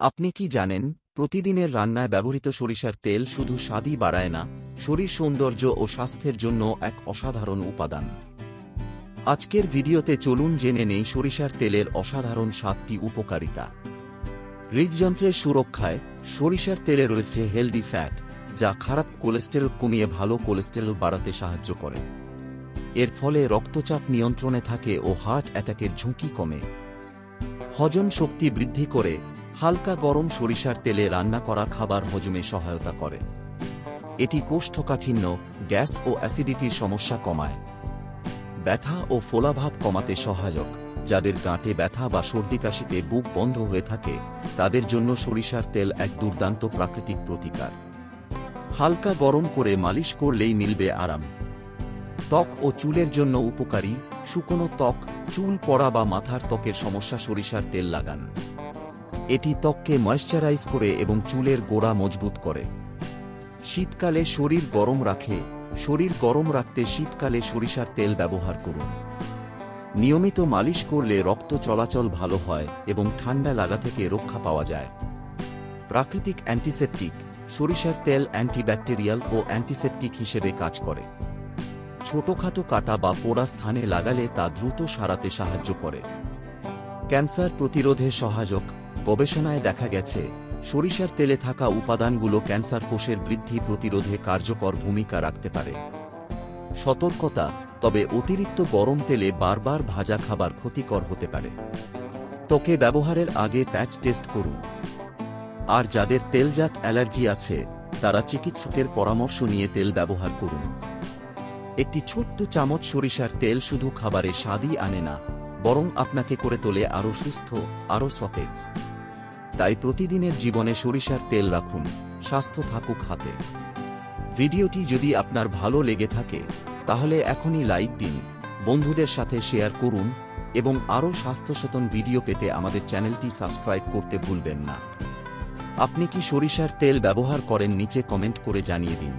আপনি কি জানেন, প্রতিদিনের রান্নায় ব্যবহৃত সরিষার তেল শুধু স্বাদই বাড়ায় না, শরীর সৌন্দর্য ও স্বাস্থ্যের জন্য এক অসাধারণ উপাদান। আজকের ভিডিওতে চলুন জেনে নেই সরিষার তেলের অসাধারণ 7টি উপকারিতা। হৃদযন্ত্রের সুরক্ষায় সরিষার তেলে রয়েছে হেলদি ফ্যাট, যা খারাপ কোলেস্টেরল কমিয়ে ভালো কোলেস্টেরল বাড়াতে সাহায্য করে। এর ফলে রক্তচাপ নিয়ন্ত্রণে থাকে ও হার্ট অ্যাটাকের ঝুঁকি কমে। হজম শক্তি বৃদ্ধি করে হালকা গরম সরিষার তেলে রান্না করা খাবার হজমে সহায়তা করে। এটি কোষ্ঠকাঠিন্য, গ্যাস ও অ্যাসিডিটির সমস্যা কমায়। ব্যথা ও ফোলাভাব কমাতে সহায়ক। যাদের গাঁটে ব্যথা বা সর্দি কাশিতে বুক বন্ধ হয়ে থাকে, তাদের জন্য সরিষার তেল এক দুর্দান্ত প্রাকৃতিক প্রতিকার। হালকা গরম করে মালিশ করলেই মিলবে আরাম। ত্বক ও চুলের জন্য উপকারী। শুকনো ত্বক, চুল পড়া বা মাথার ত্বকের সমস্যা সরিষার তেল লাগান। এটি ত্বককে ময়েশ্চারাইজ করে এবং চুলের গোড়া মজবুত করে। শীতকালে শরীর গরম রাখে। শরীর গরম রাখতে শীতকালে সরিষার তেল ব্যবহার করুন। নিয়মিত মালিশ করলে রক্ত চলাচল ভালো হয় এবং ঠান্ডা লাগা থেকে রক্ষা পাওয়া যায়। প্রাকৃতিক অ্যান্টিসেপটিক। সরিষার তেল অ্যান্টিব্যাকটেরিয়াল ও অ্যান্টিসেপটিক হিসেবে কাজ করে। ছোটখাটো কাটা বা পোড়া স্থানে লাগালে তা দ্রুত সারাতে সাহায্য করে। ক্যান্সার প্রতিরোধে সহায়ক। গবেষণায় দেখা গেছে, সরিষার তেলে থাকা উপাদানগুলো ক্যান্সার কোষের বৃদ্ধি প্রতিরোধে কার্যকর ভূমিকা রাখতে পারে। সতর্কতা, তবে অতিরিক্ত গরম তেলে বারবার ভাজা খাবার ক্ষতিকর হতে পারে। ত্বকে ব্যবহারের আগে প্যাচ টেস্ট করুন। আর যাদের তেলজাত অ্যালার্জি আছে, তারা চিকিৎসকের পরামর্শ নিয়ে তেল ব্যবহার করুন। একটি ছোট্ট চামচ সরিষার তেল শুধু খাবারে স্বাদই আনে না, বরং আপনাকে করে তোলে আরও সুস্থ, আরও সতেজ। তাই প্রতিদিনের জীবনে সরিষার তেল রাখুন, স্বাস্থ্য থাকুক হাতে। ভিডিওটি যদি আপনার ভালো লেগে থাকে, তাহলে এখনই লাইক দিন, বন্ধুদের সাথে শেয়ার করুন এবং আরও স্বাস্থ্যসচেতন ভিডিও পেতে আমাদের চ্যানেলটি সাবস্ক্রাইব করতে ভুলবেন না। আপনি কি সরিষার তেল ব্যবহার করেন? নিচে কমেন্ট করে জানিয়ে দিন।